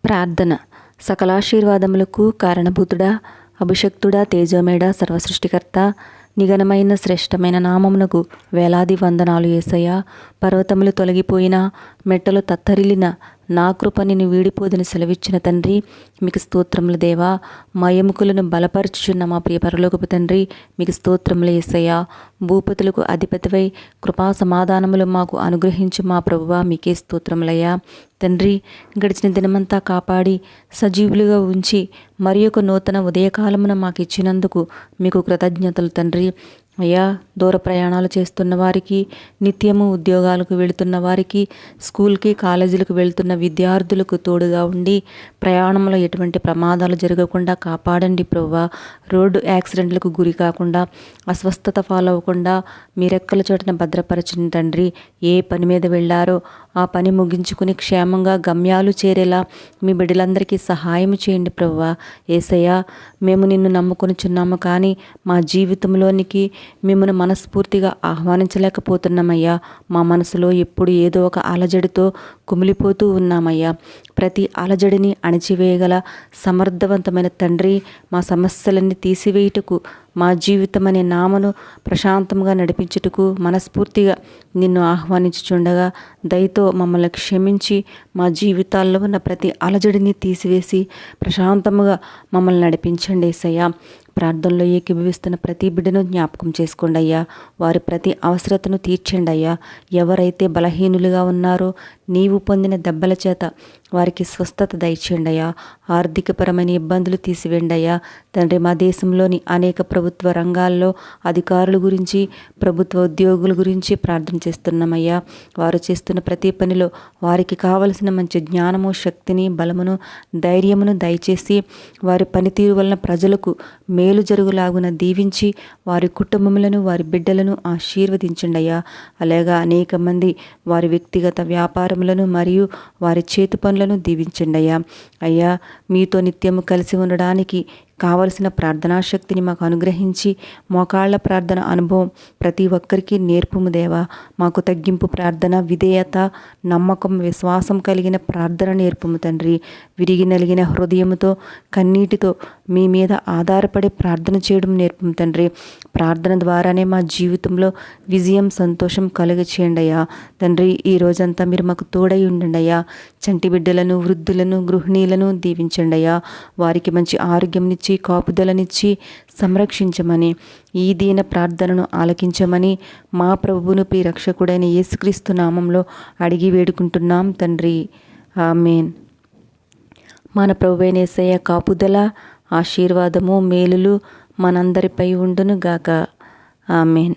ప్రార్థన. సకలాశీర్వాదములకు కారణభూతుడా, అభిషక్తుడా, తేజోమేడా, సర్వసృష్టికర్త, నిఘనమైన శ్రేష్టమైన నామమునకు వేలాది వందనాలు యేసయ్యా. పర్వతములు తొలగిపోయినా, మెట్టలు తత్తరిల్లిన నా కృప నిన్ను వీడిపోదని సెలవిచ్చిన తండ్రి, మీకు స్తోత్రములు దేవా. మా ఎముకలను బలపరచుచున్న మా ప్రియ పరలోకపు తండ్రి, మీకు స్తోత్రములు యేసయ్యా. భూపతులకు అధిపతివై కృపా సమాధానములు మాకు అనుగ్రహించు మా ప్రభువా, మీకే స్తోత్రములయ్యా. తండ్రి, గడిచిన దినమంతా కాపాడి సజీవులుగా ఉంచి మరి ఒక నూతన ఉదయకాలమున మాకు ఇచ్చినందుకు మీకు కృతజ్ఞతలు తండ్రి. అయ్యా, దూర ప్రయాణాలు చేస్తున్న వారికి, నిత్యము ఉద్యోగాలకు వెళుతున్న వారికి, స్కూల్కి కాలేజీలకు వెళ్తున్న విద్యార్థులకు తోడుగా ఉండి ప్రయాణంలో ఎటువంటి ప్రమాదాలు జరగకుండా కాపాడండి ప్రభువా. రోడ్డు యాక్సిడెంట్లకు గురి కాకుండా, అస్వస్థత పాలవకుండా మీ రెక్కల చోటున భద్రపరచండి తండ్రి. ఏ పని మీద వెళ్ళారో ఆ పని ముగించుకుని క్షేమంగా గమ్యాలు చేరేలా మీ బిడ్డలందరికీ సహాయం చేయండి ప్రభువా. యేసయ్యా, మేము నిన్ను నమ్ముకొనిచున్నాము, కానీ మా జీవితంలోనికి మిమ్మల్ని మనస్ఫూర్తిగా ఆహ్వానించలేకపోతున్నామయ్యా. మా మనసులో ఎప్పుడు ఏదో ఒక అలజడితో కుమిలిపోతూ ఉన్నామయ్యా. ప్రతి అలజడిని అణిచివేయగల సమర్థవంతమైన తండ్రి, మా సమస్యలన్నీ తీసివేయుటకు, మా జీవితం అనే నామను ప్రశాంతంగా నడిపించుటకు మనస్ఫూర్తిగా నిన్ను ఆహ్వానించుచుండగా దయతో మమ్మల్ని క్షమించి మా జీవితాల్లో ఉన్న ప్రతి అలజడిని తీసివేసి ప్రశాంతముగా మమ్మల్ని నడిపించండి యేసయ్యా. ప్రార్థనలో ఏకీభవిస్తున్న ప్రతి బిడ్డను జ్ఞాపకం చేసుకోండి అయ్యా. వారి ప్రతి అవసరతను తీర్చండి అయ్యా. ఎవరైతే బలహీనులుగా ఉన్నారో నీవు పొందిన దెబ్బల చేత వారికి స్వస్థత దయచేయండి అయ్యా. ఆర్థికపరమైన ఇబ్బందులు తీసివేయండి అయ్యా. తండ్రి, మా దేశంలోని అనేక ప్రభుత్వ రంగాల్లో అధికారుల గురించి, ప్రభుత్వ ఉద్యోగుల గురించి ప్రార్థన చేస్తున్నామయ్యా. వారు చేస్తున్న ప్రతి పనిలో వారికి కావలసిన మంచి జ్ఞానము, శక్తిని, బలమును, ధైర్యమును దయచేసి వారి పనితీరు వలన ప్రజలకు మేలు జరుగులాగున దీవించి వారి కుటుంబములను, వారి బిడ్డలను ఆశీర్వదించండి అయ్యా. అలాగా అనేక మంది వారి వ్యక్తిగత వ్యాపారములను మరియు వారి చేతి పనులను దీవించండి అయ్యా. అయ్యా, మీతో నిత్యము కలిసి ఉండడానికి కావలసిన ప్రార్థనా శక్తిని మాకు అనుగ్రహించి మోకాళ్ళ ప్రార్థన అనుభవం ప్రతి ఒక్కరికి నేర్పుము దేవా. మాకు తగ్గింపు ప్రార్థన, విధేయత, నమ్మకం, విశ్వాసం కలిగిన ప్రార్థన నేర్పుము తండ్రి. విరిగి నలిగిన హృదయముతో, కన్నీటితో మీ మీద ఆధారపడి ప్రార్థన చేయడం నేర్పుము తండ్రి. ప్రార్థన ద్వారానే మా జీవితంలో విజయం, సంతోషం కలుగచేయండి అయ్యా. తండ్రి, ఈ రోజంతా మీరు మాకు తోడై ఉండండి అయ్యా. చంటి బిడ్డలను, వృద్ధులను, గృహిణీలను దీవించండి అయ్యా. వారికి మంచి ఆరోగ్యంనిచ్చి, కాపుదలనిచ్చి సంరక్షించమని, ఈ దీన ప్రార్థనను ఆలకించమని మా ప్రభువును, ప్రియ రక్షకుడైన యేసుక్రీస్తు నామంలో అడిగి వేడుకుంటున్నాం తండ్రి. ఆమేన్. మన ప్రభువైన యేసయ్య కాపుదల, ఆశీర్వాదము, మేలులు మనందరిపై ఉండును గాక. ఆమేన్.